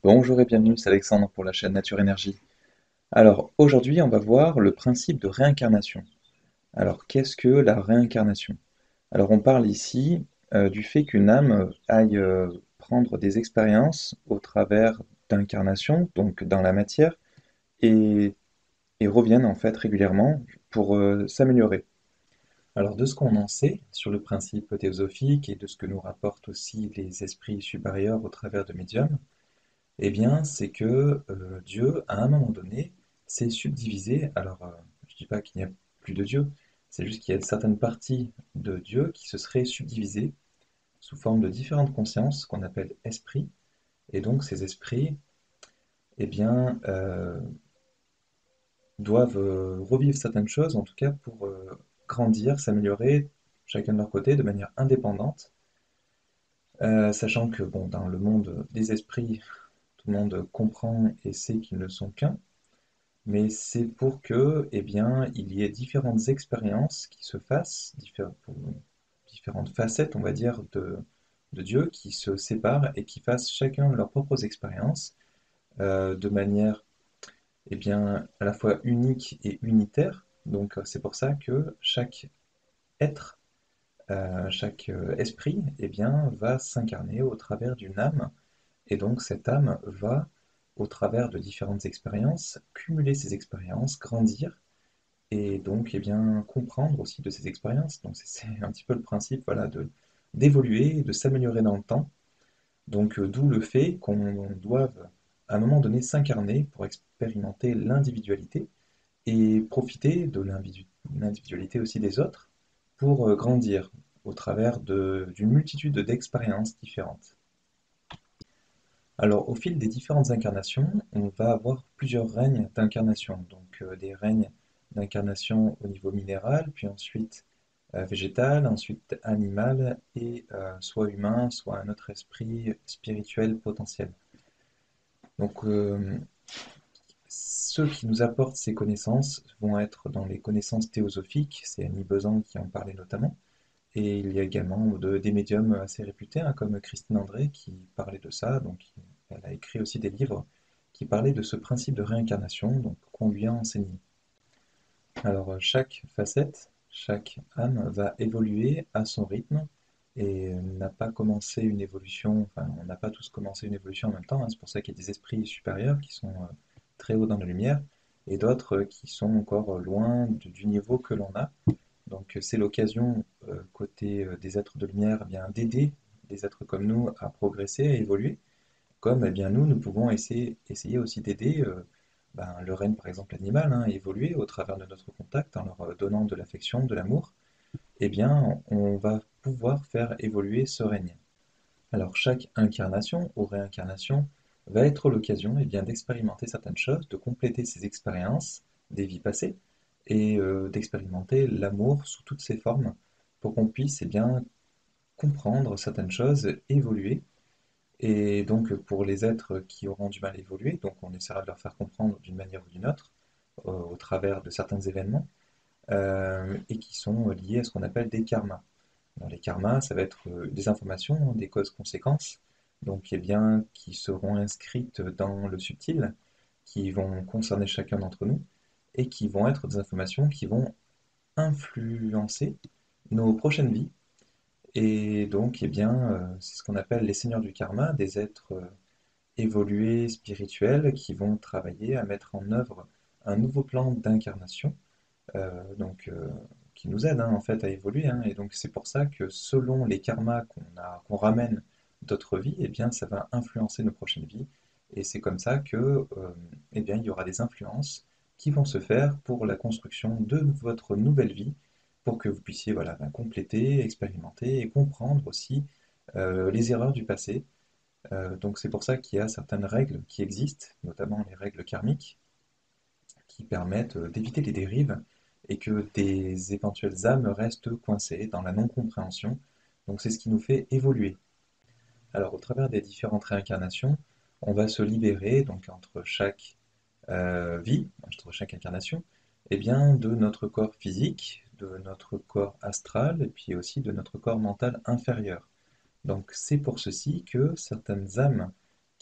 Bonjour et bienvenue, c'est Alexandre pour la chaîne Nature Énergie. Alors aujourd'hui, on va voir le principe de réincarnation. Alors qu'est-ce que la réincarnation? Alors on parle ici du fait qu'une âme aille prendre des expériences au travers d'incarnations, donc dans la matière, et, et revienne en fait régulièrement pour s'améliorer. Alors de ce qu'on en sait sur le principe théosophique et de ce que nous rapportent aussi les esprits supérieurs au travers de médiums, eh bien, c'est que Dieu, à un moment donné, s'est subdivisé. Alors, je ne dis pas qu'il n'y a plus de Dieu, c'est juste qu'il y a certaines parties de Dieu qui se seraient subdivisées sous forme de différentes consciences qu'on appelle esprits. Et donc, ces esprits, eh bien, doivent revivre certaines choses, en tout cas pour grandir, s'améliorer, chacun de leur côté, de manière indépendante, sachant que, bon, dans le monde des esprits, tout le monde comprend et sait qu'ils ne sont qu'un. Mais c'est pour que, eh bien, il y ait différentes expériences qui se fassent, différentes facettes, on va dire, de Dieu qui se séparent et qui fassent chacun leurs propres expériences de manière, eh bien, à la fois unique et unitaire. Donc, c'est pour ça que chaque être, chaque esprit, eh bien, va s'incarner au travers d'une âme. Et donc, cette âme va, au travers de différentes expériences, cumuler ces expériences, grandir et donc, eh bien, comprendre aussi de ces expériences. Donc, c'est un petit peu le principe, voilà, d'évoluer, de s'améliorer dans le temps. Donc, d'où le fait qu'on doive, à un moment donné, s'incarner pour expérimenter l'individualité et profiter de l'individualité aussi des autres pour grandir au travers d'une multitude d'expériences différentes. Alors, au fil des différentes incarnations, on va avoir plusieurs règnes d'incarnation. Donc, des règnes d'incarnation au niveau minéral, puis ensuite végétal, ensuite animal, et soit humain, soit un autre esprit spirituel potentiel. Donc, ceux qui nous apportent ces connaissances vont être dans les connaissances théosophiques, c'est Annie Besant qui en parlait notamment, et il y a également des médiums assez réputés, hein, comme Christine André, qui parlait de ça. Donc, elle a écrit aussi des livres qui parlaient de ce principe de réincarnation, donc qu'on lui a enseigné. Alors, chaque facette, chaque âme va évoluer à son rythme et n'a pas commencé une évolution, enfin, on n'a pas tous commencé une évolution en même temps, hein. C'est pour ça qu'il y a des esprits supérieurs qui sont très hauts dans la lumière et d'autres qui sont encore loin du niveau que l'on a. Donc c'est l'occasion, côté des êtres de lumière, eh bien d'aider des êtres comme nous à progresser, à évoluer, comme eh bien nous pouvons essayer aussi d'aider ben, le règne par exemple animal, hein, à évoluer au travers de notre contact en leur donnant de l'affection, de l'amour, eh bien on va pouvoir faire évoluer ce règne. Alors chaque incarnation ou réincarnation va être l'occasion eh bien d'expérimenter certaines choses, de compléter ses expériences des vies passées et d'expérimenter l'amour sous toutes ses formes pour qu'on puisse eh bien, comprendre certaines choses, évoluer. Et donc pour les êtres qui auront du mal à évoluer, donc on essaiera de leur faire comprendre d'une manière ou d'une autre au travers de certains événements et qui sont liés à ce qu'on appelle des karmas. Alors, les karmas, ça va être des informations, des causes-conséquences, donc eh bien, qui seront inscrites dans le subtil, qui vont concerner chacun d'entre nous, et qui vont être des informations qui vont influencer nos prochaines vies. Et donc, eh bien, c'est ce qu'on appelle les seigneurs du karma, des êtres évolués, spirituels, qui vont travailler à mettre en œuvre un nouveau plan d'incarnation, donc qui nous aide hein, en fait à évoluer. Hein. Et donc c'est pour ça que selon les karmas qu'on ramène d'autres vies, eh bien ça va influencer nos prochaines vies. Et c'est comme ça que eh bien, il y aura des influences qui vont se faire pour la construction de votre nouvelle vie, pour que vous puissiez voilà, ben, compléter, expérimenter et comprendre aussi les erreurs du passé. Donc c'est pour ça qu'il y a certaines règles qui existent, notamment les règles karmiques, qui permettent d'éviter les dérives et que des éventuelles âmes restent coincées dans la non-compréhension. Donc c'est ce qui nous fait évoluer. Alors au travers des différentes réincarnations, on va se libérer donc entre chaque vie, entre chaque incarnation, eh bien, de notre corps physique, de notre corps astral et puis aussi de notre corps mental inférieur. Donc c'est pour ceci que certaines âmes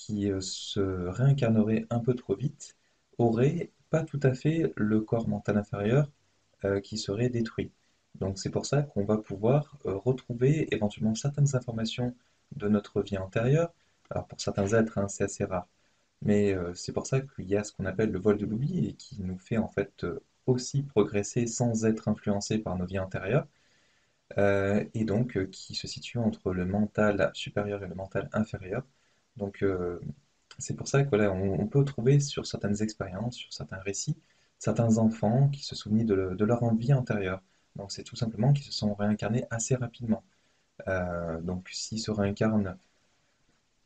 qui se réincarnerait un peu trop vite aurait pas tout à fait le corps mental inférieur qui serait détruit. Donc c'est pour ça qu'on va pouvoir retrouver éventuellement certaines informations de notre vie antérieure. Alors pour certains êtres, hein, c'est assez rare. Mais c'est pour ça qu'il y a ce qu'on appelle le vol de l'oubli et qui nous fait en fait aussi progresser sans être influencé par nos vies antérieures et donc qui se situe entre le mental supérieur et le mental inférieur. Donc c'est pour ça que voilà, on peut trouver sur certaines expériences, sur certains récits, certains enfants qui se souvenaient de leur vie antérieure. Donc c'est tout simplement qu'ils se sont réincarnés assez rapidement. Donc s'ils se réincarnent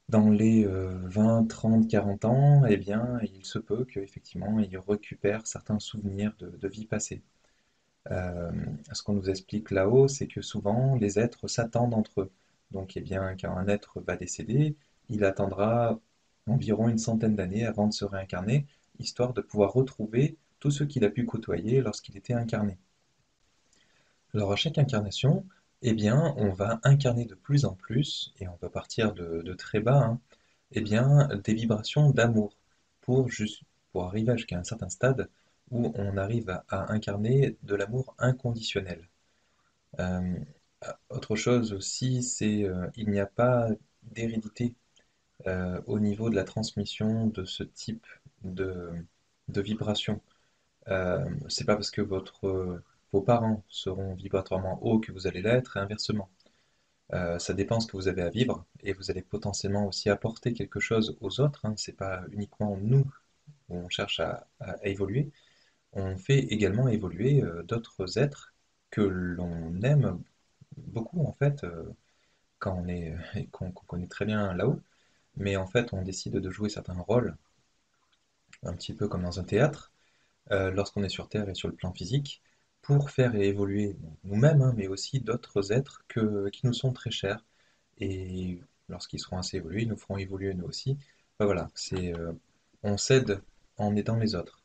dans les 20, 30, 40 ans, eh bien il se peut qu'effectivement ils récupèrent certains souvenirs de vie passée. Euh, Ce qu'on nous explique là-haut, c'est que souvent les êtres s'attendent entre eux. Donc, eh bien, quand un être va décéder, il attendra environ une centaine d'années avant de se réincarner, histoire de pouvoir retrouver tout ce qu'il a pu côtoyer lorsqu'il était incarné. Alors, à chaque incarnation, eh bien, on va incarner de plus en plus, et on va partir de très bas, hein, eh bien, des vibrations d'amour pour arriver jusqu'à un certain stade où on arrive à incarner de l'amour inconditionnel. Euh, Autre chose aussi, c'est il n'y a pas d'hérédité au niveau de la transmission de ce type de, de vibration. C'est pas parce que vos parents seront vibratoirement hauts que vous allez l'être et inversement. Ça dépend ce que vous avez à vivre et vous allez potentiellement aussi apporter quelque chose aux autres, hein. C'est pas uniquement nous où on cherche à évoluer, on fait également évoluer d'autres êtres que l'on aime beaucoup en fait quand on est qu'on connaît très bien là-haut, mais en fait on décide de jouer certains rôles, un petit peu comme dans un théâtre, lorsqu'on est sur Terre et sur le plan physique, pour faire évoluer nous-mêmes, hein, mais aussi d'autres êtres qui nous sont très chers, et lorsqu'ils seront assez évolués, ils nous feront évoluer nous aussi. Enfin, voilà, on s'aide en aidant les autres.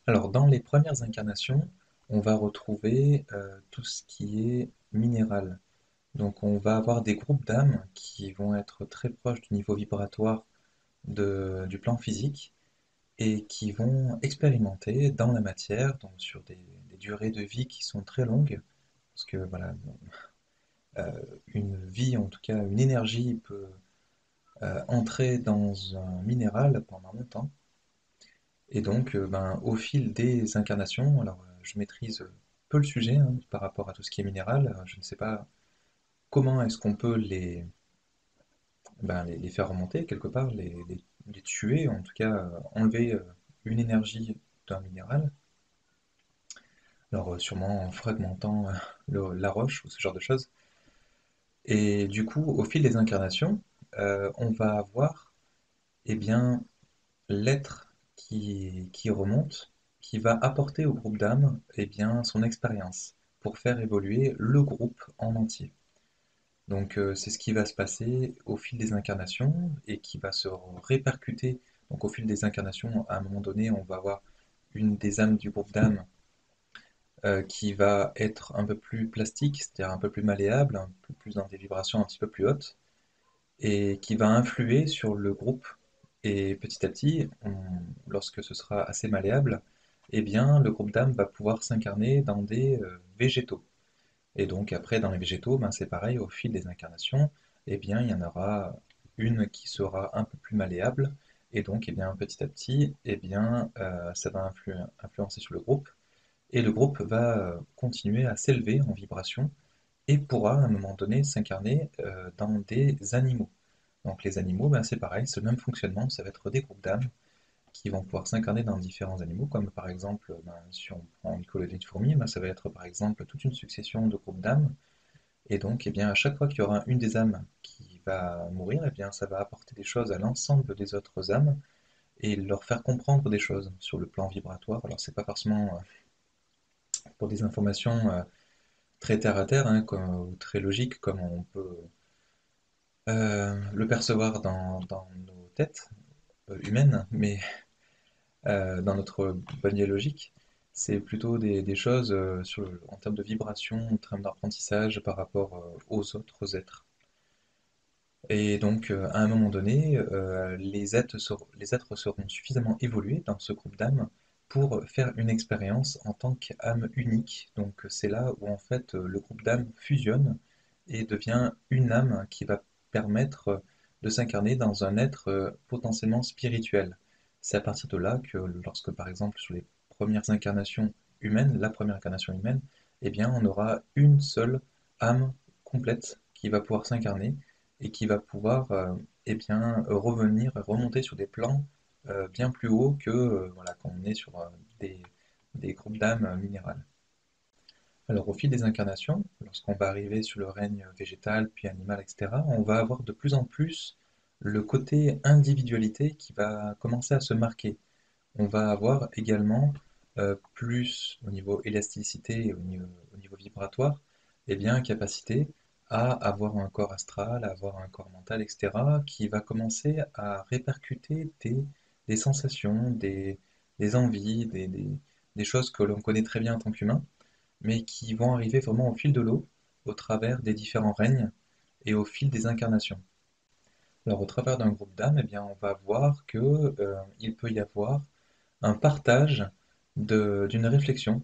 Alors dans les premières incarnations, on va retrouver tout ce qui est minéral. Donc on va avoir des groupes d'âmes qui vont être très proches du niveau vibratoire du plan physique et qui vont expérimenter dans la matière, donc sur des durées de vie qui sont très longues, parce que voilà, une vie, en tout cas une énergie peut entrer dans un minéral pendant longtemps, et donc ben, au fil des incarnations, alors je maîtrise peu le sujet hein, par rapport à tout ce qui est minéral, je ne sais pas comment est-ce qu'on peut ben, les faire remonter quelque part, les tuer, en tout cas enlever une énergie d'un minéral. Alors sûrement en fragmentant la roche ou ce genre de choses. Et du coup, au fil des incarnations, on va avoir eh bien, l'être qui remonte, qui va apporter au groupe d'âmes eh bien, son expérience pour faire évoluer le groupe en entier. Donc c'est ce qui va se passer au fil des incarnations et qui va se répercuter. Donc au fil des incarnations, à un moment donné, on va avoir une des âmes du groupe d'âmes qui va être un peu plus plastique, c'est-à-dire un peu plus malléable, un peu plus dans des vibrations un petit peu plus hautes, et qui va influer sur le groupe. Et petit à petit, lorsque ce sera assez malléable, eh bien le groupe d'âmes va pouvoir s'incarner dans des végétaux. Et donc après, dans les végétaux, ben, c'est pareil, au fil des incarnations, eh bien, il y en aura une qui sera un peu plus malléable, et donc eh bien, petit à petit, eh bien, ça va influencer sur le groupe, et le groupe va continuer à s'élever en vibration, et pourra à un moment donné s'incarner dans des animaux. Donc les animaux, ben, c'est pareil, c'est le même fonctionnement, ça va être des groupes d'âmes qui vont pouvoir s'incarner dans différents animaux, comme par exemple, ben, si on prend une colonie de fourmis, ben, ça va être par exemple toute une succession de groupes d'âmes et donc, eh bien, à chaque fois qu'il y aura une des âmes qui va mourir, eh bien, ça va apporter des choses à l'ensemble des autres âmes et leur faire comprendre des choses sur le plan vibratoire. Alors, c'est pas forcément pour des informations très terre à terre, hein, ou très logiques, comme on peut le percevoir dans nos têtes humaines, mais dans notre panier logique. C'est plutôt des choses en termes de vibration, en termes d'apprentissage par rapport aux autres êtres. Et donc, à un moment donné, les êtres seront suffisamment évolués dans ce groupe d'âmes pour faire une expérience en tant qu'âme unique. Donc, c'est là où en fait le groupe d'âmes fusionne et devient une âme qui va permettre de s'incarner dans un être potentiellement spirituel. C'est à partir de là que lorsque, par exemple, sur les premières incarnations humaines, la première incarnation humaine, eh bien, on aura une seule âme complète qui va pouvoir s'incarner et qui va pouvoir eh bien, revenir, remonter sur des plans bien plus hauts que voilà, quand on est sur des, des groupes d'âmes minérales. Alors au fil des incarnations, lorsqu'on va arriver sur le règne végétal, puis animal, etc., on va avoir de plus en plus le côté individualité qui va commencer à se marquer. On va avoir également plus au niveau élasticité et au niveau vibratoire, eh bien, capacité à avoir un corps astral, à avoir un corps mental, etc., qui va commencer à répercuter des sensations, des envies, des choses que l'on connaît très bien en tant qu'humain, mais qui vont arriver vraiment au fil de l'eau, au travers des différents règnes et au fil des incarnations. Alors, au travers d'un groupe d'âmes, eh bien, on va voir que, il peut y avoir un partage d'une réflexion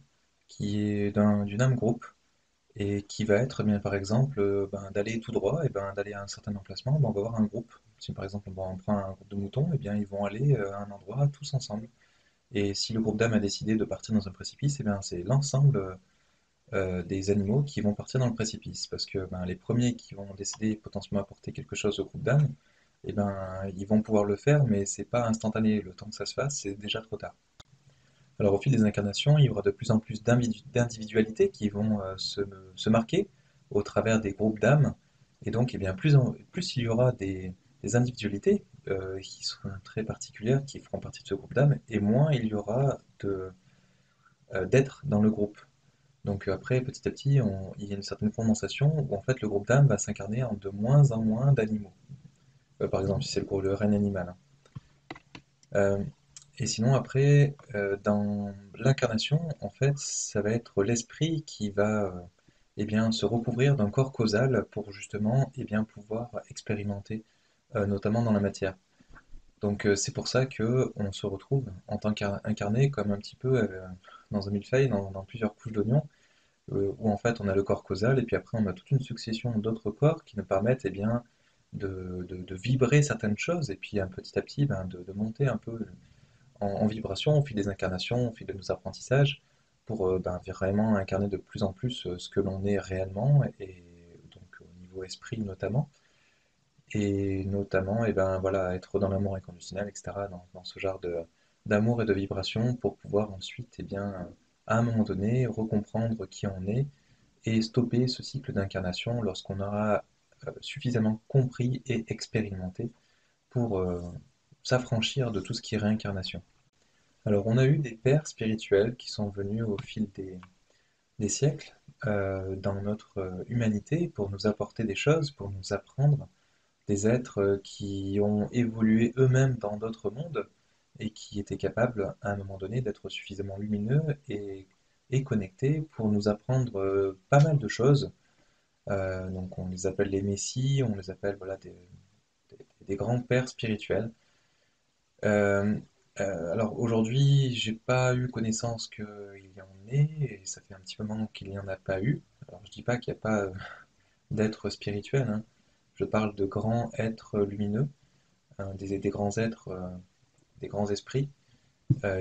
qui est d'une âme groupe et qui va être, eh bien, par exemple, ben, d'aller tout droit, et ben, d'aller à un certain emplacement, ben, on va avoir un groupe. Si par exemple on prend un groupe de moutons, eh bien, ils vont aller à un endroit tous ensemble. Et si le groupe d'âmes a décidé de partir dans un précipice, eh bien, c'est l'ensemble des animaux qui vont partir dans le précipice. Parce que ben, les premiers qui vont décider potentiellement apporter quelque chose au groupe d'âmes, eh ben, ils vont pouvoir le faire, mais c'est pas instantané. Le temps que ça se fasse, c'est déjà trop tard. Alors au fil des incarnations, il y aura de plus en plus d'individualités qui vont se marquer au travers des groupes d'âmes. Et donc, eh bien, plus il y aura des individualités qui seront très particulières, qui feront partie de ce groupe d'âmes, et moins il y aura d'êtres dans le groupe. Donc après, petit à petit, il y a une certaine condensation où en fait le groupe d'âmes va s'incarner en de moins en moins d'animaux. Par exemple, si c'est le règne animal, hein. Euh, et sinon, après, dans l'incarnation, en fait, ça va être l'esprit qui va eh bien, se recouvrir d'un corps causal pour justement eh bien, pouvoir expérimenter, notamment dans la matière. Donc c'est pour ça que on se retrouve en tant qu'incarné comme un petit peu dans un millefeuille, dans plusieurs couches d'oignons, où en fait on a le corps causal et puis après on a toute une succession d'autres corps qui nous permettent eh bien, de vibrer certaines choses et puis petit à petit ben, de monter un peu en vibration au fil des incarnations, au fil de nos apprentissages, pour ben, vraiment incarner de plus en plus ce que l'on est réellement, et donc au niveau esprit notamment, et notamment et ben, voilà, être dans l'amour inconditionnel, etc., dans ce genre d'amour et de vibration, pour pouvoir ensuite, eh bien, à un moment donné, recomprendre qui on est, et stopper ce cycle d'incarnation lorsqu'on aura suffisamment compris et expérimenté pour s'affranchir de tout ce qui est réincarnation. Alors, on a eu des pères spirituels qui sont venus au fil des siècles dans notre humanité pour nous apporter des choses, pour nous apprendre, des êtres qui ont évolué eux-mêmes dans d'autres mondes et qui étaient capables à un moment donné d'être suffisamment lumineux et connectés pour nous apprendre pas mal de choses. Donc, on les appelle les messies, on les appelle voilà, des grands pères spirituels. Euh, alors aujourd'hui, j'ai pas eu connaissance qu'il y en ait, et ça fait un petit moment qu'il n'y en a pas eu. Alors je dis pas qu'il n'y a pas d'êtres spirituels, hein. Je parle de grands êtres lumineux, hein, des grands êtres, des grands esprits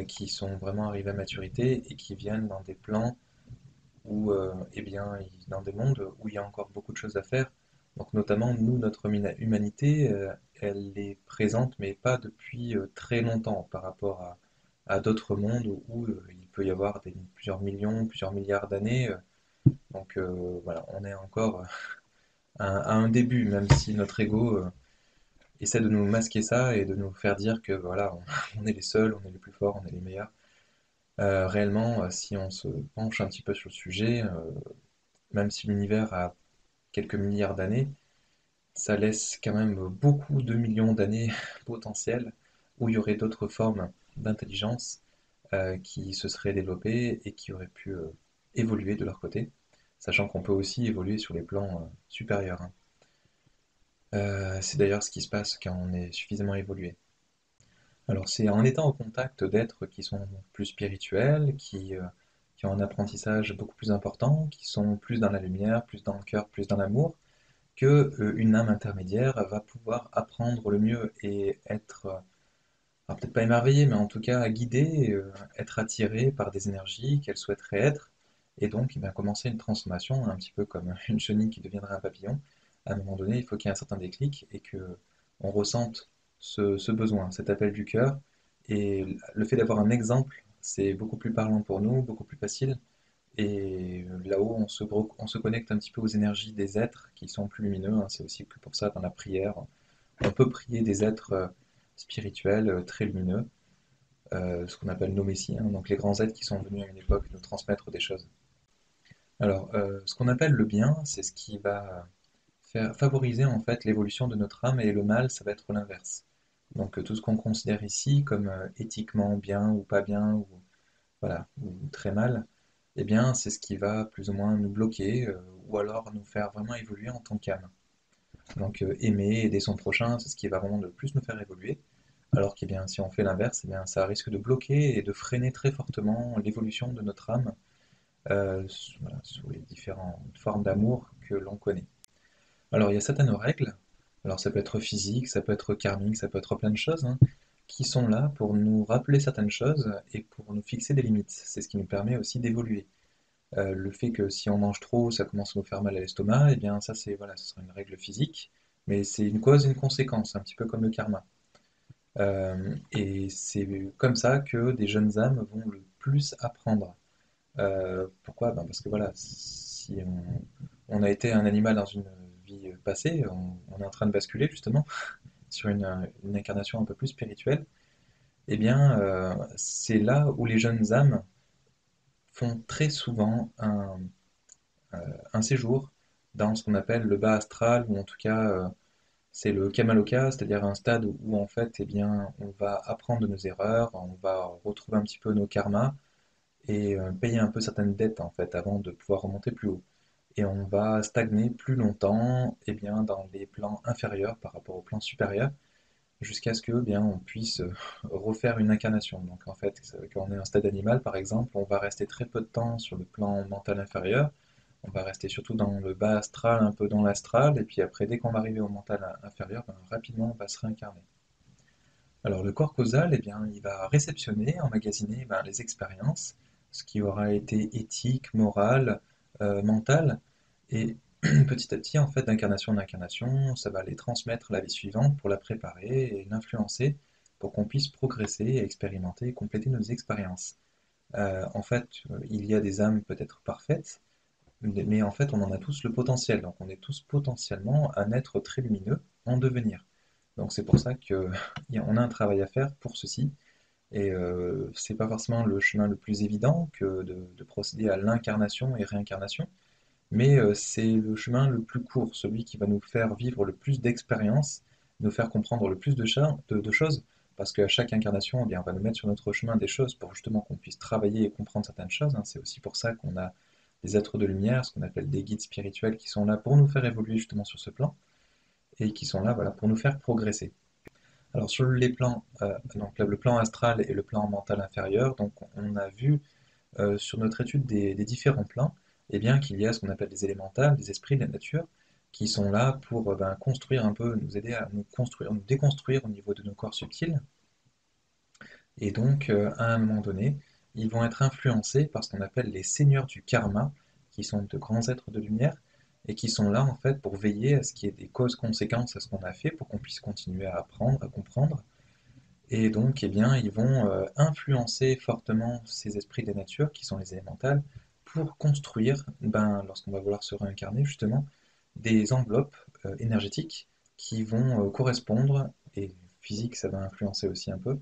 qui sont vraiment arrivés à maturité et qui viennent dans des plans où, eh bien, dans des mondes où il y a encore beaucoup de choses à faire. Donc notamment, nous, notre humanité, elle est présente, mais pas depuis très longtemps par rapport à d'autres mondes où il peut y avoir plusieurs millions, plusieurs milliards d'années. Donc voilà, on est encore à un début, même si notre ego essaie de nous masquer ça et de nous faire dire que voilà, on est les seuls, on est les plus forts, on est les meilleurs. Réellement, si on se penche un petit peu sur le sujet, même si l'univers a quelques milliards d'années, ça laisse quand même beaucoup de millions d'années potentielles où il y aurait d'autres formes d'intelligence qui se seraient développées et qui auraient pu évoluer de leur côté, sachant qu'on peut aussi évoluer sur les plans supérieurs, hein. C'est d'ailleurs ce qui se passe quand on est suffisamment évolué. Alors c'est en étant au contact d'êtres qui sont plus spirituels, qui ont un apprentissage beaucoup plus important, qui sont plus dans la lumière, plus dans le cœur, plus dans l'amour, que une âme intermédiaire va pouvoir apprendre le mieux et être, alors peut-être pas émerveillée, mais en tout cas guidée, être attirée par des énergies qu'elle souhaiterait être, et donc il va commencer une transformation, un petit peu comme une chenille qui deviendrait un papillon. À un moment donné, il faut qu'il y ait un certain déclic et que on ressente ce besoin, cet appel du cœur, et le fait d'avoir un exemple, c'est beaucoup plus parlant pour nous, beaucoup plus facile, et là-haut, on se connecte un petit peu aux énergies des êtres qui sont plus lumineux, hein. C'est aussi que pour ça, dans la prière, on peut prier des êtres spirituels très lumineux, ce qu'on appelle nos messies, hein, donc les grands êtres qui sont venus à une époque nous transmettre des choses. Alors, ce qu'on appelle le bien, c'est ce qui va faire favoriser en fait l'évolution de notre âme, et le mal, ça va être l'inverse. Donc tout ce qu'on considère ici comme éthiquement bien ou pas bien, ou voilà, ou très mal, eh bien c'est ce qui va plus ou moins nous bloquer, ou alors nous faire vraiment évoluer en tant qu'âme. Donc aimer, aider son prochain, c'est ce qui va vraiment le plus nous faire évoluer. Alors que bien, si on fait l'inverse, eh bien, ça risque de bloquer et de freiner très fortement l'évolution de notre âme, voilà, sous les différentes formes d'amour que l'on connaît. Alors il y a certaines règles, alors ça peut être physique, ça peut être karmique, ça peut être plein de choses, hein, qui sont là pour nous rappeler certaines choses et pour nous fixer des limites. C'est ce qui nous permet aussi d'évoluer. Le fait que si on mange trop, ça commence à nous faire mal à l'estomac, eh bien ça c'est voilà, ce sera une règle physique, mais c'est une cause et une conséquence, un petit peu comme le karma. Et c'est comme ça que des jeunes âmes vont le plus apprendre. Pourquoi? Ben parce que voilà, si on a été un animal dans une vie passée, on est en train de basculer justement sur une incarnation un peu plus spirituelle, eh bien c'est là où les jeunes âmes font très souvent un séjour dans ce qu'on appelle le bas astral, ou en tout cas c'est le Kamaloka, c'est-à-dire un stade où en fait eh bien, on va apprendre de nos erreurs, on va retrouver un petit peu nos karmas et payer un peu certaines dettes en fait avant de pouvoir remonter plus haut. Et on va stagner plus longtemps eh bien, dans les plans inférieurs par rapport aux plans supérieurs jusqu'à ce que eh bien, on puisse refaire une incarnation. Donc en fait, quand on est un stade animal par exemple, on va rester très peu de temps sur le plan mental inférieur, on va rester surtout dans le bas astral, un peu dans l'astral, et puis après, dès qu'on va arriver au mental inférieur, ben, rapidement on va se réincarner. Alors le corps causal, eh bien, il va réceptionner, emmagasiner ben, les expériences, ce qui aura été éthique, moral, mental, et petit à petit, en fait, d'incarnation en incarnation, ça va les transmettre la vie suivante pour la préparer et l'influencer pour qu'on puisse progresser, expérimenter et compléter nos expériences. En fait, il y a des âmes peut-être parfaites, mais en fait, on en a tous le potentiel. Donc, on est tous potentiellement un être très lumineux en devenir. Donc, c'est pour ça qu'on a un travail à faire pour ceci. Et c'est pas forcément le chemin le plus évident que de procéder à l'incarnation et réincarnation, mais c'est le chemin le plus court, celui qui va nous faire vivre le plus d'expériences, nous faire comprendre le plus de choses, parce qu'à chaque incarnation, eh bien, on va nous mettre sur notre chemin des choses pour justement qu'on puisse travailler et comprendre certaines choses, hein. C'est aussi pour ça qu'on a des êtres de lumière, ce qu'on appelle des guides spirituels, qui sont là pour nous faire évoluer justement sur ce plan, et qui sont là voilà, pour nous faire progresser. Alors sur les plans, donc le plan astral et le plan mental inférieur, donc on a vu sur notre étude des différents plans, eh bien qu'il y a ce qu'on appelle des élémentales, des esprits de la nature, qui sont là pour ben, construire un peu, nous aider à nous construire, nous déconstruire au niveau de nos corps subtils. Et donc, à un moment donné, ils vont être influencés par ce qu'on appelle les seigneurs du karma, qui sont de grands êtres de lumière, et qui sont là en fait pour veiller à ce qu'il y ait des causes-conséquences à ce qu'on a fait, pour qu'on puisse continuer à apprendre, à comprendre. Et donc, eh bien, ils vont influencer fortement ces esprits des natures, qui sont les élémentales, pour construire, ben, lorsqu'on va vouloir se réincarner, justement, des enveloppes énergétiques qui vont correspondre, et physique, ça va influencer aussi un peu,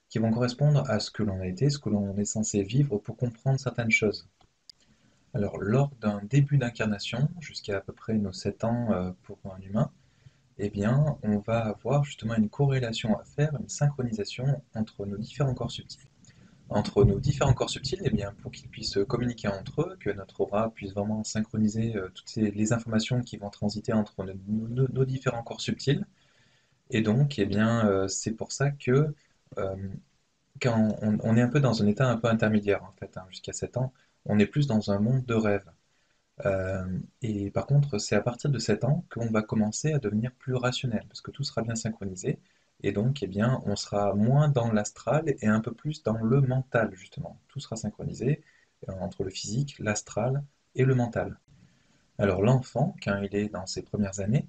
qui vont correspondre à ce que l'on a été, ce que l'on est censé vivre pour comprendre certaines choses. Alors, lors d'un début d'incarnation, jusqu'à peu près nos 7 ans pour un humain, eh bien, on va avoir justement une corrélation à faire, une synchronisation entre nos différents corps subtils. entre nos différents corps subtils, eh bien, pour qu'ils puissent communiquer entre eux, que notre aura puisse vraiment synchroniser toutes les informations qui vont transiter entre nos différents corps subtils. Et donc, eh bien, c'est pour ça que euh, quand on est un peu dans un état un peu intermédiaire, en fait, hein, jusqu'à 7 ans, on est plus dans un monde de rêve. Euh, et par contre, c'est à partir de 7 ans qu'on va commencer à devenir plus rationnel, parce que tout sera bien synchronisé, et donc, eh bien, on sera moins dans l'astral et un peu plus dans le mental, justement. Tout sera synchronisé entre le physique, l'astral et le mental. Alors l'enfant, quand il est dans ses premières années,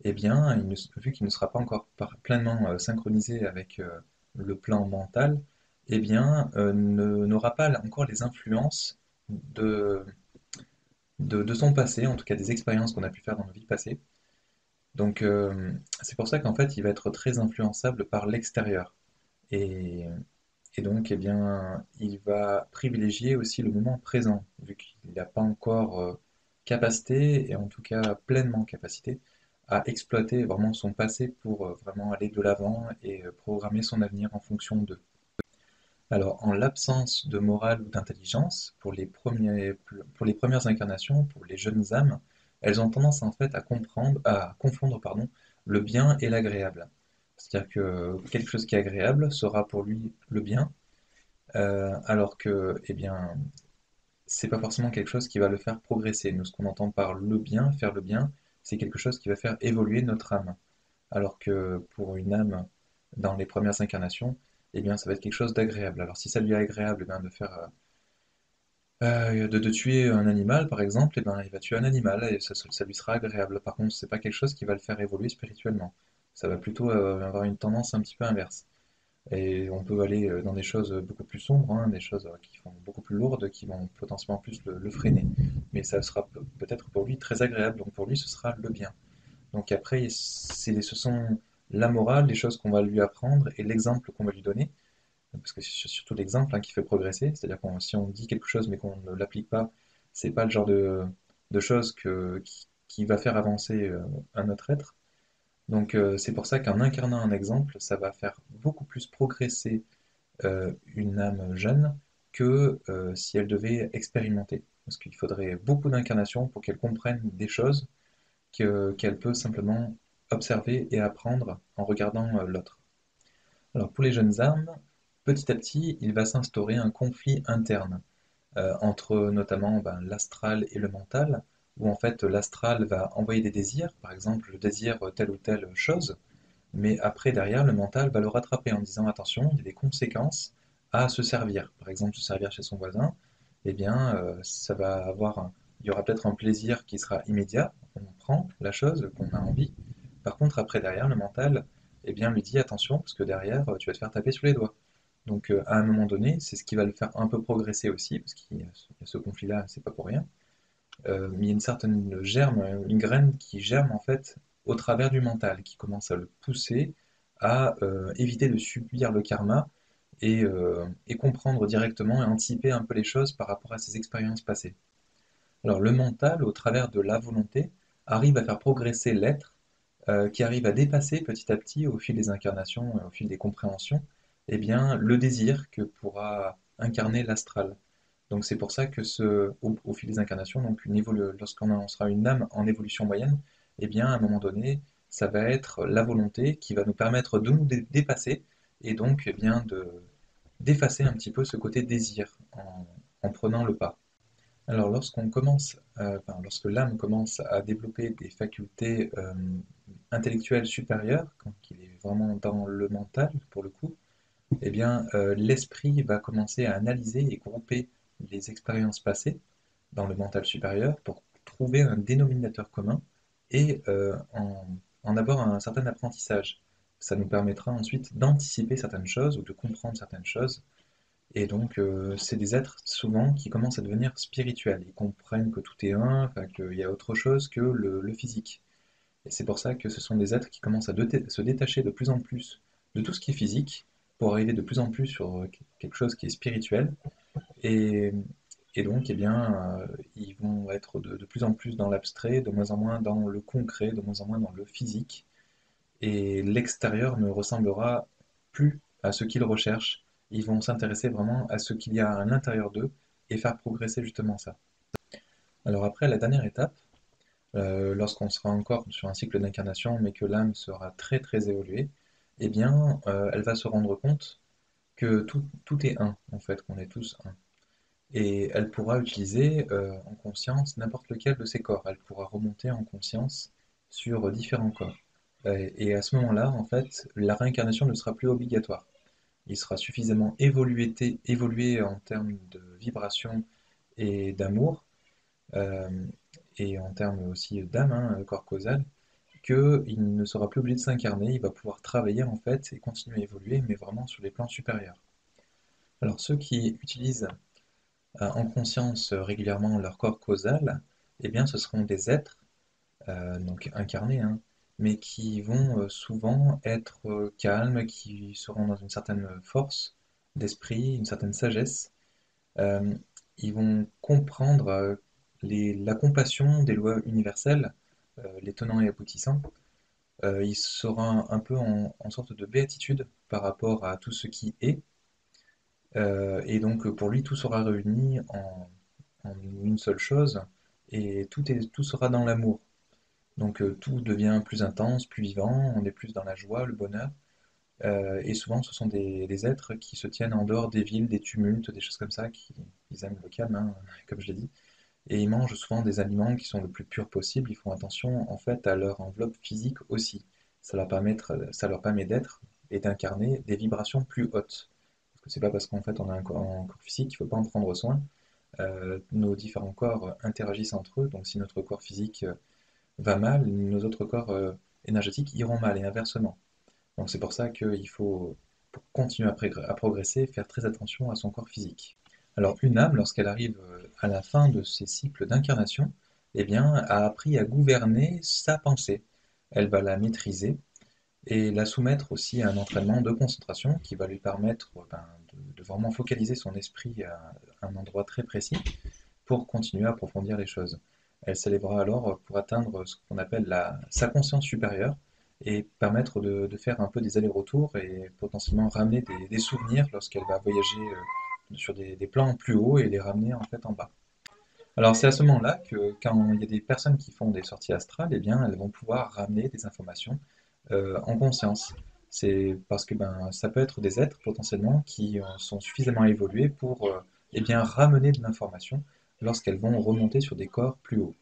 eh bien, vu qu'il ne sera pas encore pleinement synchronisé avec le plan mental, eh bien, n'aura pas encore les influences de, de son passé, en tout cas des expériences qu'on a pu faire dans nos vies passées. Donc, c'est pour ça qu'en fait, il va être très influençable par l'extérieur. Et, et donc, eh bien, il va privilégier aussi le moment présent, vu qu'il n'a pas encore capacité, et en tout cas pleinement capacité, à exploiter vraiment son passé pour vraiment aller de l'avant et programmer son avenir en fonction d'eux. Alors, en l'absence de morale ou d'intelligence, pour les premières incarnations, pour les jeunes âmes, elles ont tendance en fait à confondre pardon, le bien et l'agréable. C'est-à-dire que quelque chose qui est agréable sera pour lui le bien, alors que, eh bien, c'est pas forcément quelque chose qui va le faire progresser. Nous, ce qu'on entend par le bien, faire le bien, c'est quelque chose qui va faire évoluer notre âme. Alors que pour une âme, dans les premières incarnations, eh bien, ça va être quelque chose d'agréable. Alors, si ça lui est agréable, eh bien, de tuer un animal, par exemple, eh ben, il va tuer un animal et ça lui sera agréable. Par contre, c'est pas quelque chose qui va le faire évoluer spirituellement. Ça va plutôt avoir une tendance un petit peu inverse. Et on peut aller dans des choses beaucoup plus sombres, hein, des choses qui sont beaucoup plus lourdes, qui vont potentiellement plus le freiner. Mais ça sera peut-être pour lui très agréable, donc pour lui ce sera le bien. Donc après, ce sont la morale, les choses qu'on va lui apprendre et l'exemple qu'on va lui donner, parce que c'est surtout l'exemple hein, qui fait progresser, c'est-à-dire que si on dit quelque chose mais qu'on ne l'applique pas, c'est pas le genre de choses qui va faire avancer un autre être. Donc c'est pour ça qu'en incarnant un exemple, ça va faire beaucoup plus progresser une âme jeune que si elle devait expérimenter. Parce qu'il faudrait beaucoup d'incarnations pour qu'elle comprenne des choses qu'elle peut simplement observer et apprendre en regardant l'autre. Alors pour les jeunes âmes, petit à petit, il va s'instaurer un conflit interne entre notamment ben, l'astral et le mental, où en fait l'astral va envoyer des désirs, par exemple je désire telle ou telle chose, mais après, derrière, le mental va le rattraper en disant attention, il y a des conséquences à se servir. Par exemple, se servir chez son voisin, eh bien, il y aura peut-être un plaisir qui sera immédiat, on prend la chose qu'on a envie. Par contre, après, derrière, le mental, eh bien, lui dit attention, parce que derrière, tu vas te faire taper sur les doigts. Donc, à un moment donné, c'est ce qui va le faire un peu progresser aussi, parce qu'il y a ce conflit-là, c'est pas pour rien. Mais il y a une certaine germe, une graine qui germe en fait au travers du mental, qui commence à le pousser à éviter de subir le karma et comprendre directement et anticiper un peu les choses par rapport à ses expériences passées. Alors le mental, au travers de la volonté, arrive à faire progresser l'être, qui arrive à dépasser petit à petit, au fil des incarnations, au fil des compréhensions, eh bien, le désir que pourra incarner l'astral. Donc c'est pour ça que au fil des incarnations, donc lorsqu'on sera une âme en évolution moyenne, eh bien à un moment donné, ça va être la volonté qui va nous permettre de nous dépasser et donc eh bien d'effacer un petit peu ce côté désir en prenant le pas. Alors lorsque l'âme commence à développer des facultés intellectuelles supérieures, quand il est vraiment dans le mental pour le coup, eh bien, l'esprit va commencer à analyser et grouper les expériences passées dans le mental supérieur pour trouver un dénominateur commun et en avoir un certain apprentissage. Ça nous permettra ensuite d'anticiper certaines choses ou de comprendre certaines choses. Et donc, c'est des êtres souvent qui commencent à devenir spirituels. Ils comprennent que tout est un, enfin, qu'il y a autre chose que le physique. Et c'est pour ça que ce sont des êtres qui commencent à se détacher de plus en plus de tout ce qui est physique pour arriver de plus en plus sur quelque chose qui est spirituel. Et, et donc, eh bien, ils vont être de plus en plus dans l'abstrait, de moins en moins dans le concret, de moins en moins dans le physique. Et l'extérieur ne ressemblera plus à ce qu'ils recherchent. Ils vont s'intéresser vraiment à ce qu'il y a à l'intérieur d'eux et faire progresser justement ça. Alors après, la dernière étape, lorsqu'on sera encore sur un cycle d'incarnation, mais que l'âme sera très très évoluée, eh bien, elle va se rendre compte que tout est un, en fait, qu'on est tous un. Et elle pourra utiliser en conscience n'importe lequel de ses corps. Elle pourra remonter en conscience sur différents corps. Et à ce moment-là, en fait, la réincarnation ne sera plus obligatoire. Il sera suffisamment évolué en termes de vibration et d'amour, euh, et en termes aussi d'âme, hein, corps causal, qu'il ne sera plus obligé de s'incarner, il va pouvoir travailler en fait et continuer à évoluer, mais vraiment sur les plans supérieurs. Alors ceux qui utilisent en conscience régulièrement leur corps causal, eh bien ce seront des êtres, donc incarnés, hein, mais qui vont souvent être calmes, qui seront dans une certaine force d'esprit, une certaine sagesse. Euh, Ils vont comprendre la compassion des lois universelles, les tenants et aboutissants. Il sera un peu en sorte de béatitude par rapport à tout ce qui est. Et donc pour lui, tout sera réuni en une seule chose, et tout sera dans l'amour. Donc tout devient plus intense, plus vivant, on est plus dans la joie, le bonheur. Et souvent, ce sont des êtres qui se tiennent en dehors des villes, des tumultes, des choses comme ça, qui ils aiment le calme, hein, comme je l'ai dit. Et ils mangent souvent des aliments qui sont le plus purs possible. Ils font attention en fait à leur enveloppe physique aussi. Ça leur permet d'être et d'incarner des vibrations plus hautes. Parce que c'est pas parce qu'en fait on a un corps physique qu'il ne faut pas en prendre soin. Nos différents corps interagissent entre eux, donc si notre corps physique va mal, nos autres corps énergétiques iront mal et inversement. Donc c'est pour ça qu'il faut, pour continuer à progresser, faire très attention à son corps physique. Alors une âme, lorsqu'elle arrive à la fin de ses cycles d'incarnation, eh bien, a appris à gouverner sa pensée. Elle va la maîtriser et la soumettre aussi à un entraînement de concentration qui va lui permettre de vraiment focaliser son esprit à un endroit très précis pour continuer à approfondir les choses. Elle s'élèvera alors pour atteindre ce qu'on appelle sa conscience supérieure et permettre de faire un peu des allers-retours et potentiellement ramener des souvenirs lorsqu'elle va voyager sur des plans plus hauts et les ramener en fait en bas. Alors c'est à ce moment-là que quand il y a des personnes qui font des sorties astrales, eh bien elles vont pouvoir ramener des informations en conscience. C'est parce que ça peut être des êtres potentiellement qui sont suffisamment évolués pour eh bien, ramener de l'information lorsqu'elles vont remonter sur des corps plus hauts.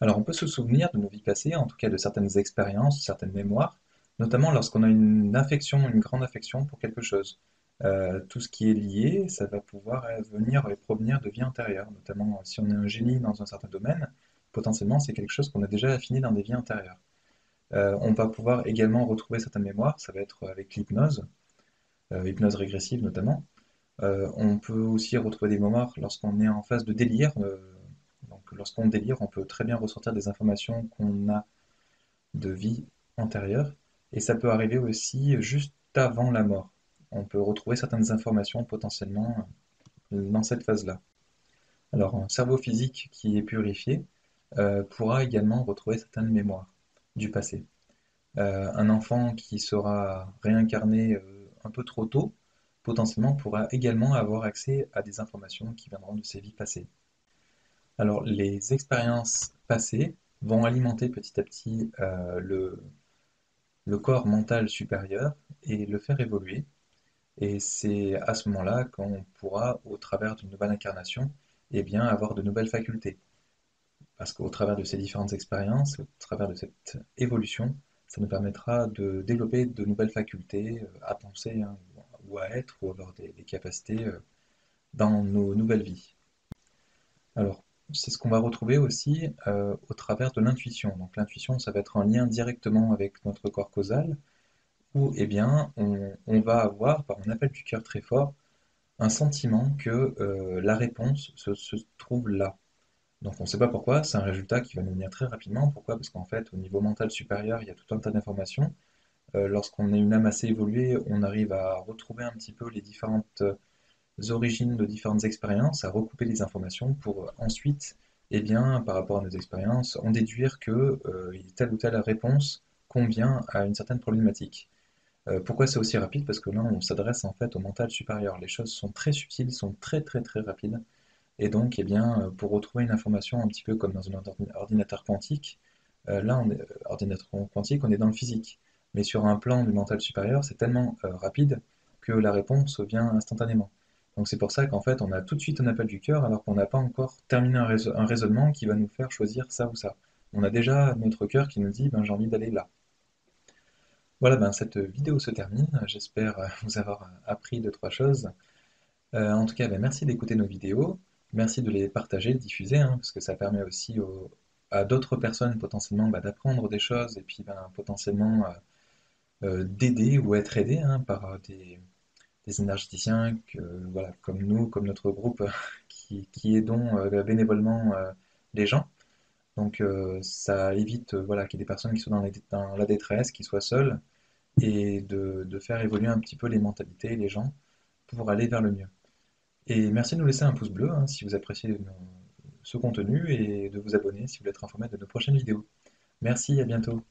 Alors on peut se souvenir de nos vies passées, en tout cas de certaines expériences, certaines mémoires, notamment lorsqu'on a une affection, une grande affection pour quelque chose. Tout ce qui est lié, ça va pouvoir venir et provenir de vie antérieure, notamment si on est un génie dans un certain domaine, potentiellement c'est quelque chose qu'on a déjà affiné dans des vies antérieures. On va pouvoir également retrouver certaines mémoires, ça va être avec l'hypnose, hypnose régressive notamment. On peut aussi retrouver des mémoires lorsqu'on est en phase de délire. Donc lorsqu'on délire, on peut très bien ressortir des informations qu'on a de vie antérieure. Et ça peut arriver aussi juste avant la mort. On peut retrouver certaines informations potentiellement dans cette phase-là. Alors un cerveau physique qui est purifié pourra également retrouver certaines mémoires du passé. Un enfant qui sera réincarné un peu trop tôt, potentiellement pourra également avoir accès à des informations qui viendront de ses vies passées. Alors, les expériences passées vont alimenter petit à petit le corps mental supérieur et le faire évoluer. Et c'est à ce moment-là qu'on pourra, au travers d'une nouvelle incarnation, eh bien, avoir de nouvelles facultés. Parce qu'au travers de ces différentes expériences, au travers de cette évolution, ça nous permettra de développer de nouvelles facultés à penser, hein, ou à être, ou avoir des capacités dans nos nouvelles vies. Alors, c'est ce qu'on va retrouver aussi au travers de l'intuition. Donc l'intuition, ça va être en lien directement avec notre corps causal, où eh bien, on va avoir, par un appel du cœur très fort, un sentiment que la réponse se trouve là. Donc on ne sait pas pourquoi, c'est un résultat qui va nous venir très rapidement. Pourquoi? Parce qu'en fait, au niveau mental supérieur, il y a tout un tas d'informations. Lorsqu'on est une âme assez évoluée, on arrive à retrouver un petit peu les différentes origines de différentes expériences, à recouper les informations pour ensuite, eh bien, par rapport à nos expériences, en déduire que telle ou telle réponse convient à une certaine problématique. Pourquoi c'est aussi rapide? Parce que là, on s'adresse en fait au mental supérieur. Les choses sont très subtiles, sont très très très rapides. Et donc, eh bien, pour retrouver une information un petit peu comme dans un ordinateur quantique, là, ordinateur quantique, on est dans le physique. Mais sur un plan du mental supérieur, c'est tellement rapide que la réponse vient instantanément. Donc c'est pour ça qu'en fait, on a tout de suite un appel du cœur alors qu'on n'a pas encore terminé un raisonnement qui va nous faire choisir ça ou ça. On a déjà notre cœur qui nous dit, ben, j'ai envie d'aller là. Voilà, ben, cette vidéo se termine. J'espère vous avoir appris deux, trois choses. En tout cas, ben, merci d'écouter nos vidéos. Merci de les partager, de diffuser, hein, parce que ça permet aussi à d'autres personnes potentiellement bah, d'apprendre des choses et puis ben, potentiellement d'aider ou être aidé hein, par des énergéticiens voilà, comme nous, comme notre groupe, qui aidons bénévolement les gens. Donc ça évite voilà, qu'il y ait des personnes qui soient dans la détresse, qui soient seules, et de faire évoluer un petit peu les mentalités, les gens, pour aller vers le mieux. Et merci de nous laisser un pouce bleu hein, si vous appréciez ce contenu et de vous abonner si vous voulez être informé de nos prochaines vidéos. Merci, à bientôt.